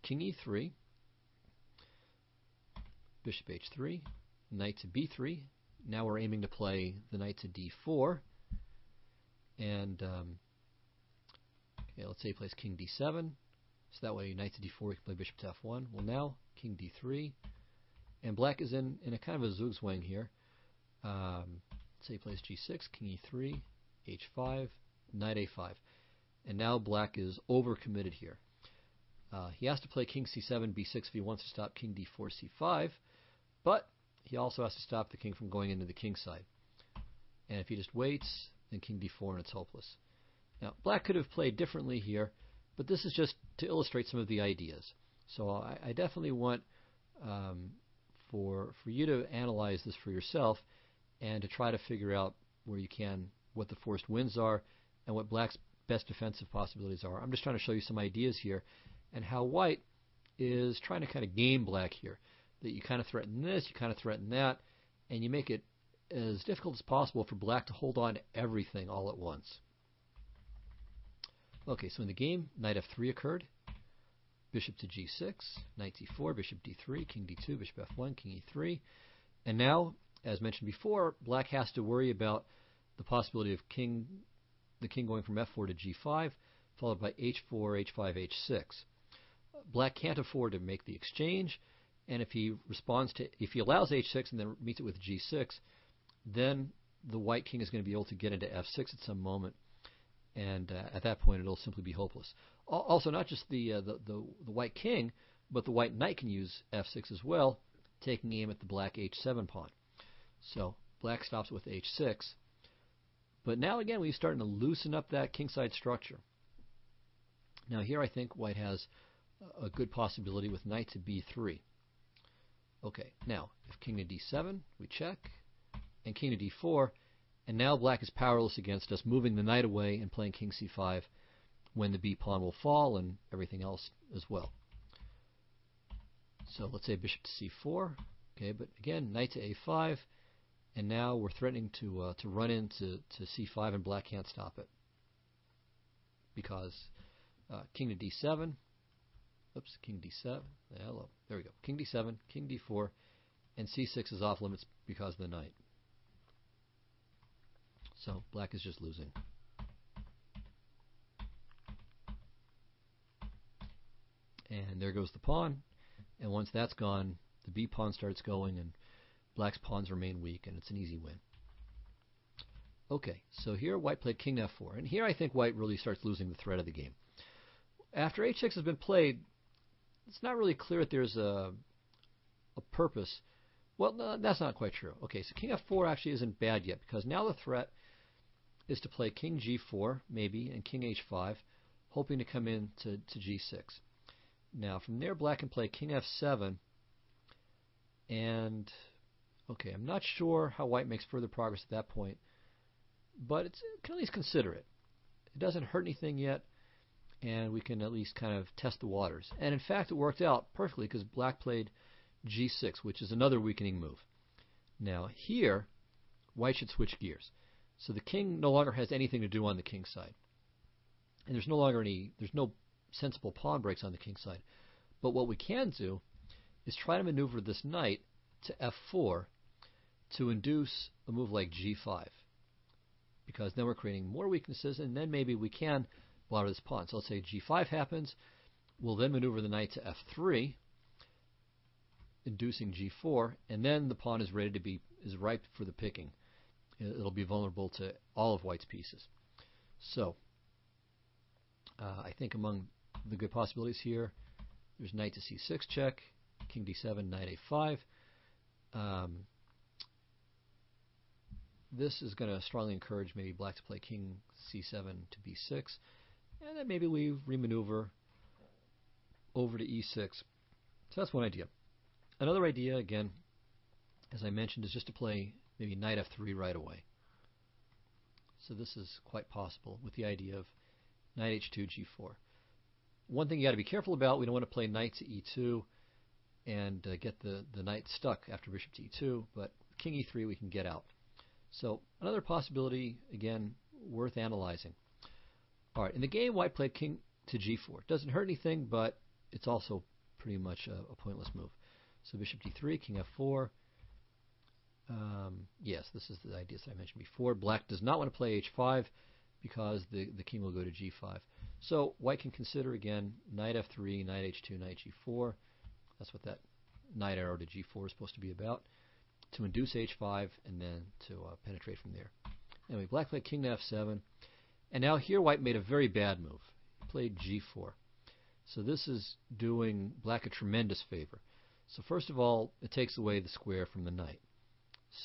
King e3, bishop h3, knight to b3. Now we're aiming to play the knight to d4. And let's say he plays king d7. So that way knight to d4, we can play bishop to f1. Well, now king d3. And black is in a kind of a zugzwang here. Let's say he plays g6, king e3, h5, knight a5. And now black is overcommitted here. He has to play king c7, b6 if he wants to stop king d4, c5. But he also has to stop the king from going into the king side. And if he just waits, then king d4 and it's hopeless. Now, black could have played differently here, but this is just to illustrate some of the ideas. So I definitely want for you to analyze this for yourself and to try to figure out where you can what the forced wins are and what black's best defensive possibilities are. I'm just trying to show you some ideas here and how white is trying to kind of game black here. That you kind of threaten this, you kind of threaten that, and you make it as difficult as possible for black to hold on to everything all at once. Okay, so in the game, knight f3 occurred, bishop to g6, knight d4, bishop d3, king d2, bishop f1, king e3, and now, as mentioned before, black has to worry about the possibility of the king going from f4 to g5, followed by h4, h5, h6. Black can't afford to make the exchange, and if he allows h6 and then meets it with g6, then the white king is going to be able to get into f6 at some moment, and at that point it'll simply be hopeless. Also, not just the white king, but the white knight can use f6 as well, taking aim at the black h7 pawn. So black stops with h6, but now again we're starting to loosen up that kingside structure. Now here I think white has a good possibility with knight to b3. Okay, now, if king to d7, we check, and king to d4, and now black is powerless against us, moving the knight away and playing king c5 when the b pawn will fall and everything else as well. So let's say bishop to c4, okay, but again, knight to a5, and now we're threatening to run into c5 and black can't stop it. Because king to d7, oops, king d7, hello, there we go, king d7, king d4, and c6 is off limits because of the knight. So black is just losing. And there goes the pawn, and once that's gone, the b pawn starts going, and black's pawns remain weak, and it's an easy win. Okay, so here white played king f4, and here I think white really starts losing the thread of the game. After h6 has been played, it's not really clear that there's a purpose. Well, no, that's not quite true. Okay, so king f4 actually isn't bad yet, because now the threat is to play king g4, maybe, and king h5, hoping to come in to g6. Now, from there, black can play king f7, and, okay, I'm not sure how white makes further progress at that point, but it can at least consider it. It doesn't hurt anything yet, and we can at least kind of test the waters. And in fact, it worked out perfectly because black played g6, which is another weakening move. Now here, white should switch gears. So the king no longer has anything to do on the king side. And there's no sensible pawn breaks on the king side. But what we can do is try to maneuver this knight to f4 to induce a move like g5. Because then we're creating more weaknesses, and then maybe we can blotter this pawn. So let's say g5 happens. We'll then maneuver the knight to f3, inducing g4, and then the pawn is ripe for the picking. It'll be vulnerable to all of white's pieces. So I think among the good possibilities here, there's knight to c6 check, king d7, knight a5. This is going to strongly encourage maybe black to play king c7 to b6, and then maybe we remaneuver over to e6. So that's one idea. Another idea, again, as I mentioned, is just to play maybe knight f3 right away. So this is quite possible with the idea of knight h2, g4. One thing you got to be careful about, we don't want to play knight to e2 and get the knight stuck after bishop to e2, but king e3 we can get out. So another possibility, again, worth analyzing. All right, in the game, white played king to g4. It doesn't hurt anything, but it's also pretty much a pointless move. So bishop d3, king f4. Yes, this is the ideas that I mentioned before. Black does not want to play h5 because the king will go to g5. So white can consider, again, knight f3, knight h2, knight g4. That's what that knight arrow to g4 is supposed to be about, to induce h5 and then to penetrate from there. Anyway, black played king to f7. And now here white made a very bad move. He played g4. So this is doing black a tremendous favor. So first of all, it takes away the square from the knight.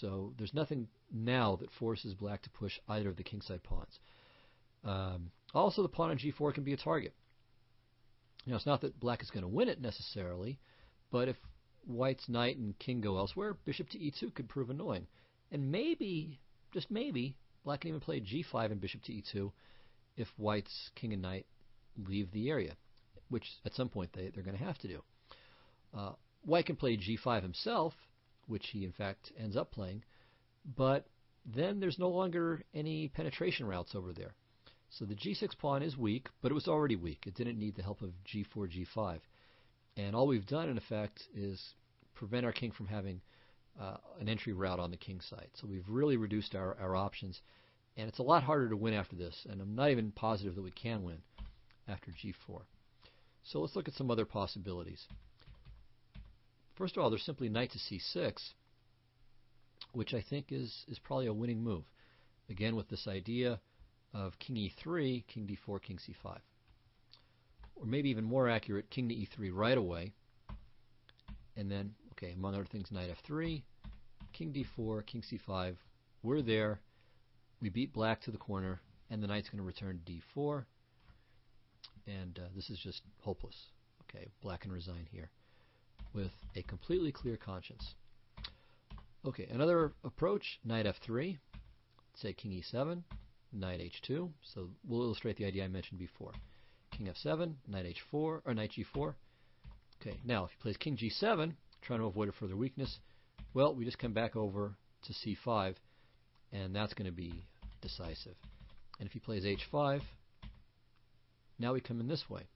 So there's nothing now that forces black to push either of the kingside pawns. Also, the pawn on g4 can be a target. Now, it's not that black is going to win it necessarily, but if white's knight and king go elsewhere, bishop to e2 could prove annoying. And maybe, just maybe, black can even play g5 and bishop to e2 if white's king and knight leave the area, which at some point they're going to have to do. White can play g5 himself, which he in fact ends up playing, but then there's no longer any penetration routes over there. So the g6 pawn is weak, but it was already weak. It didn't need the help of g4, g5. And all we've done, in effect, is prevent our king from having an entry route on the king side. So we've really reduced our options, and it's a lot harder to win after this, and I'm not even positive that we can win after g4. So let's look at some other possibilities. First of all, there's simply knight to c6, which I think is probably a winning move. Again, with this idea of king e3, king d4, king c5. Or maybe even more accurate, king to e3 right away. And then, okay, among other things, knight f3, king d4, king c5. We're there. We beat black to the corner, and the knight's going to return to d4. And this is just hopeless. Okay, black can resign here with a completely clear conscience. Okay, another approach, knight f3, say king e7, knight h2. So we'll illustrate the idea I mentioned before. King f7, knight h4, or knight g4. Okay, now if he plays king g7, trying to avoid a further weakness, well, we just come back over to c5, and that's going to be decisive. And if he plays h5, now we come in this way.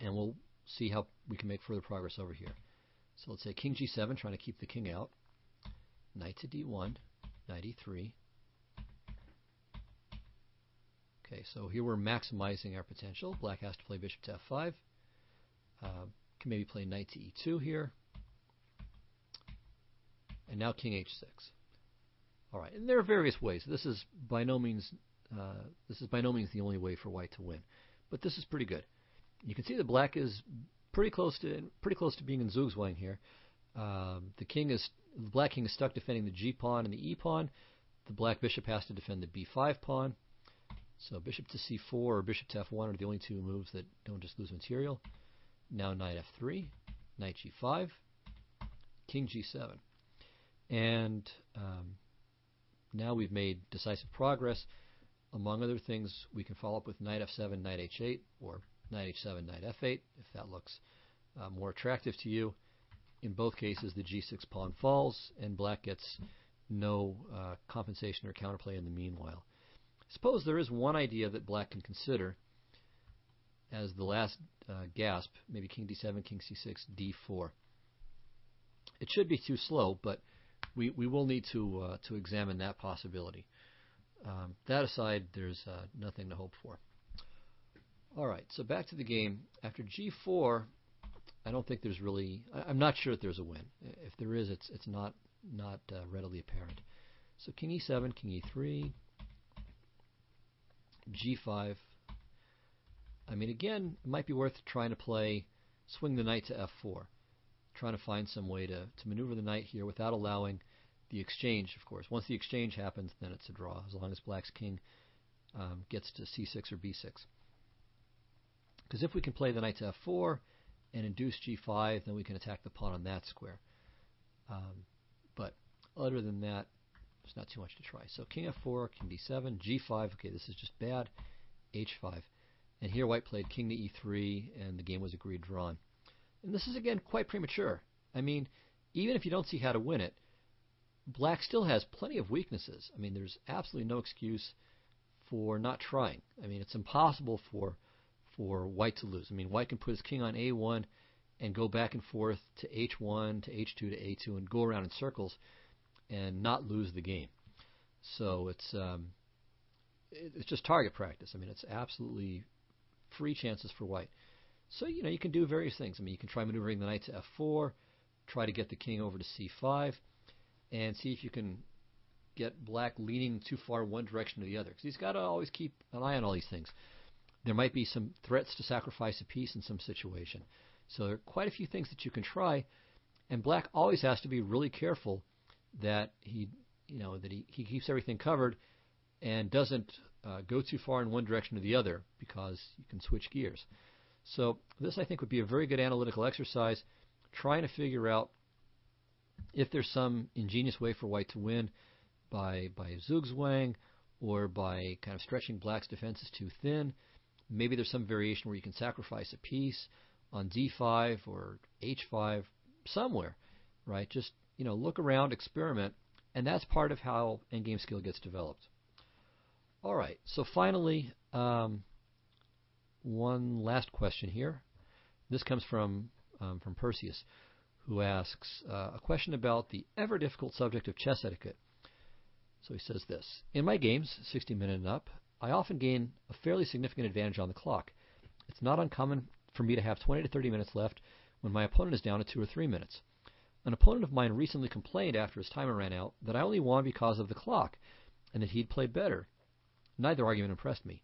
And we'll see how we can make further progress over here. So let's say king g7, trying to keep the king out. Knight to d1, knight e3. Okay, so here we're maximizing our potential. Black has to play bishop to f5. Can maybe play knight to e2 here. And now king h6. All right, and there are various ways. This is by no means the only way for white to win, but this is pretty good. You can see that black is pretty close to being in Zugzwang here. The black king is stuck defending the g pawn and the e pawn. The black bishop has to defend the b5 pawn. So bishop to c4 or bishop to f1 are the only two moves that don't just lose material. Now knight f3, knight g5, king g7. And now we've made decisive progress. Among other things, we can follow up with knight f7, knight h8, or knight h7, knight f8, if that looks more attractive to you. In both cases, the g6 pawn falls, and black gets no compensation or counterplay in the meanwhile. Suppose there is one idea that black can consider as the last gasp, maybe king d7, king c6, d4. It should be too slow, but we will need to examine that possibility. That aside, there's nothing to hope for. All right, so back to the game. After g4, I don't think there's really. I'm not sure that there's a win. If there is, it's not readily apparent. So king e7, king e3, g5. I mean, again, it might be worth trying to swing the knight to f4, trying to find some way to maneuver the knight here without allowing the exchange, of course. Once the exchange happens, then it's a draw, as long as black's king gets to c6 or b6. Because if we can play the knight to f4 and induce g5, then we can attack the pawn on that square. But other than that, there's not too much to try. So king f4, king d7, g5. Okay, this is just bad. h5. And here white played king to e3, and the game was agreed drawn. And this is, again, quite premature. I mean, even if you don't see how to win it, black still has plenty of weaknesses. I mean, there's absolutely no excuse for not trying. I mean, it's impossible for white to lose. I mean, white can put his king on a1 and go back and forth to h1, to h2, to a2, and go around in circles and not lose the game. So it's just target practice. I mean, it's absolutely free chances for white. So, you can do various things. I mean, you can try maneuvering the knight to f4, try to get the king over to c5, and see if you can get black leaning too far one direction or the other. Because he's got to always keep an eye on all these things. There might be some threats to sacrifice a piece in some situation. So there are quite a few things that you can try, and black always has to be really careful that he keeps everything covered and doesn't go too far in one direction or the other, because you can switch gears. So this, I think, would be a very good analytical exercise, trying to figure out if there's some ingenious way for white to win by zugzwang or by kind of stretching black's defenses too thin. Maybe there's some variation where you can sacrifice a piece on d5 or h5 somewhere, right? Just, look around, experiment, and that's part of how endgame skill gets developed. All right, so finally, one last question here. This comes from Perseus, who asks a question about the ever-difficult subject of chess etiquette. So he says this: in my games, 60-minute and up, I often gain a fairly significant advantage on the clock. It's not uncommon for me to have 20 to 30 minutes left when my opponent is down to 2 or 3 minutes. An opponent of mine recently complained after his timer ran out that I only won because of the clock, and that he'd played better. Neither argument impressed me.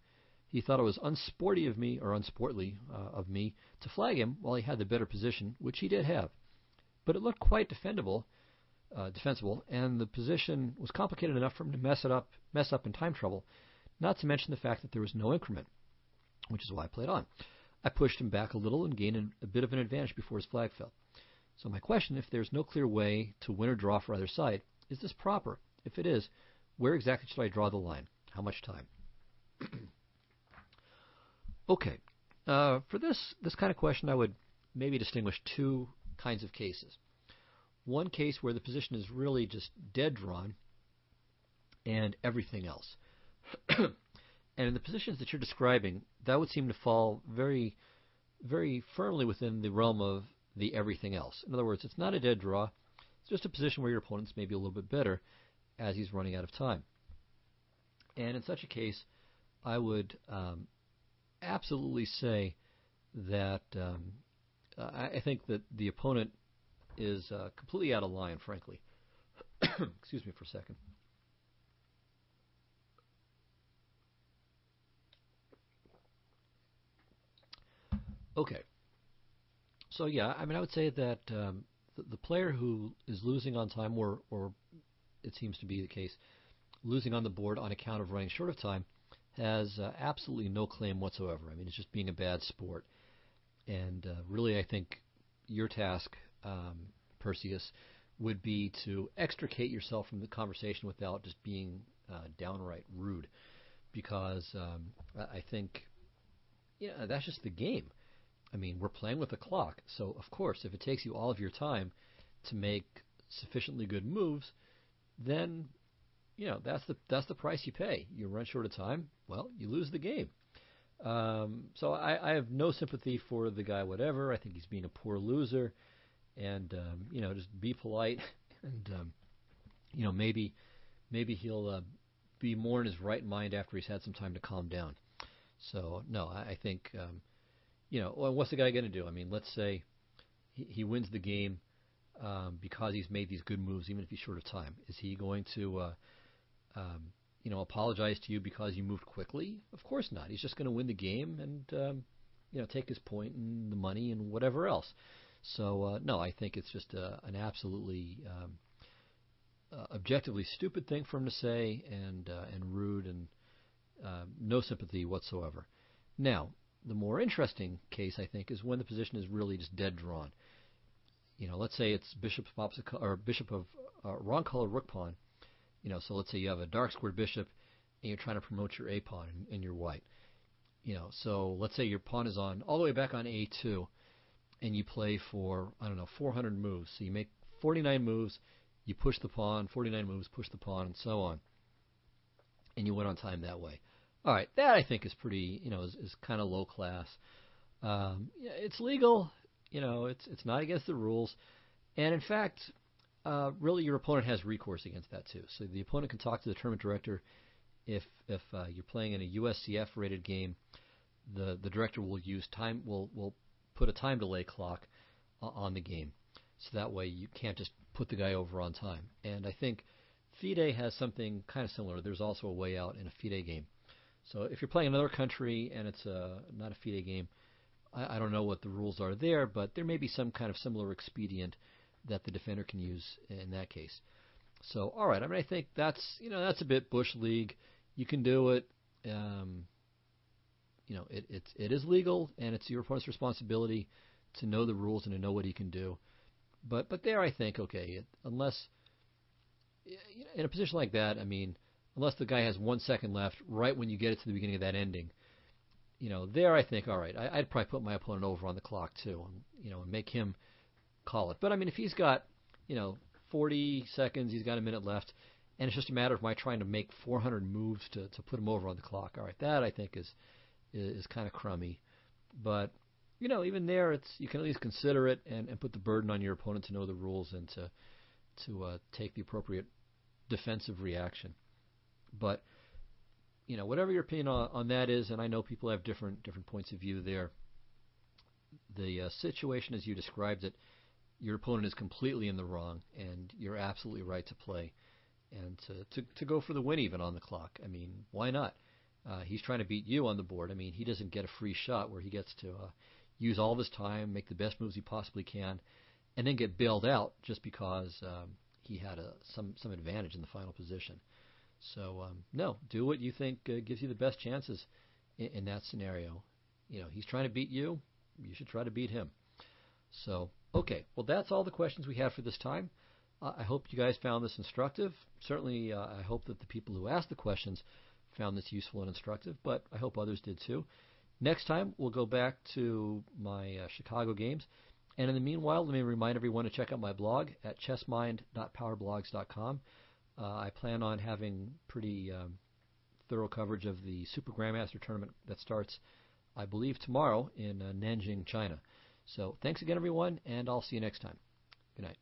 He thought it was unsportly of me to flag him while he had the better position, which he did have. But it looked quite defensible, and the position was complicated enough for him to mess up in time trouble, not to mention the fact that there was no increment, which is why I played on. I pushed him back a little and gained a bit of an advantage before his flag fell. So my question, if there's no clear way to win or draw for either side, is this proper? If it is, where exactly should I draw the line? How much time? Okay. For this kind of question, I would maybe distinguish two kinds of cases. One case where the position is really just dead drawn, and everything else. And in the positions that you're describing, that would seem to fall very, very firmly within the realm of the everything else. In other words, it's not a dead draw. It's just a position where your opponent's maybe a little bit better as he's running out of time. And in such a case, I would absolutely say that I think that the opponent is completely out of line, frankly. Excuse me for a second. Okay. So yeah, I mean, I would say that the player who is losing on time, or it seems to be the case, losing on the board on account of running short of time, has absolutely no claim whatsoever. I mean, it's just being a bad sport. And really, I think your task, Perseus, would be to extricate yourself from the conversation without just being downright rude. because I think that's just the game. I mean, we're playing with the clock, so of course, if it takes you all of your time to make sufficiently good moves, then that's the price you pay. You run short of time, well, you lose the game. So I have no sympathy for the guy. Whatever, I think he's being a poor loser, and just be polite, and maybe he'll be more in his right mind after he's had some time to calm down. So no, I think well, what's the guy going to do? I mean, let's say he wins the game because he's made these good moves, even if he's short of time. Is he going to apologize to you because you moved quickly? Of course not. He's just going to win the game and take his point and the money and whatever else. So no, I think it's just an absolutely objectively stupid thing for him to say, and rude, and no sympathy whatsoever. Now, the more interesting case, I think, is when the position is really just dead drawn. Let's say it's bishop of wrong color rook pawn. So let's say you have a dark squared bishop, and you're trying to promote your a pawn, and you're white. So let's say your pawn is on all the way back on a2, and you play for 400 moves. So you make 49 moves, you push the pawn, 49 moves, push the pawn, and so on, and you win on time that way. All right, that I think is pretty, is kind of low class. It's legal, it's not against the rules, and in fact, really your opponent has recourse against that too. So the opponent can talk to the tournament director if you're playing in a USCF rated game. The director will will put a time delay clock on the game, so that way you can't just put the guy over on time. And I think FIDE has something kind of similar. There's also a way out in a FIDE game. So if you're playing another country and it's not a FIDE game, I don't know what the rules are there, but there may be some kind of similar expedient that the defender can use in that case. So, all right, I mean, I think that's a bit Bush League. You can do it. It is legal, and it's your opponent's responsibility to know the rules and to know what he can do. But there, I think, okay, unless in a position like that, I mean, unless the guy has 1 second left, right when you get it to the beginning of that ending, there I think, all right, I'd probably put my opponent over on the clock too, and make him call it. But I mean, if he's got 40 seconds, he's got a minute left, and it's just a matter of my trying to make 400 moves to put him over on the clock. All right, that I think is kind of crummy. But even there, you can at least consider it and put the burden on your opponent to know the rules and to take the appropriate defensive reaction. But whatever your opinion on that is, and I know people have different points of view there. The situation as you described it, your opponent is completely in the wrong, and you're absolutely right to play and to go for the win even on the clock. I mean, why not? He's trying to beat you on the board. I mean, he doesn't get a free shot where he gets to use all of his time, make the best moves he possibly can, and then get bailed out just because he had some advantage in the final position. So, no, do what you think gives you the best chances in that scenario. He's trying to beat you. You should try to beat him. So, okay. Well, that's all the questions we have for this time. I hope you guys found this instructive. Certainly, I hope that the people who asked the questions found this useful and instructive, but I hope others did too. Next time, we'll go back to my Chicago games. And in the meanwhile, let me remind everyone to check out my blog at chessmind.powerblogs.com. I plan on having pretty thorough coverage of the Super Grandmaster tournament that starts, I believe, tomorrow in Nanjing, China. So thanks again, everyone, and I'll see you next time. Good night.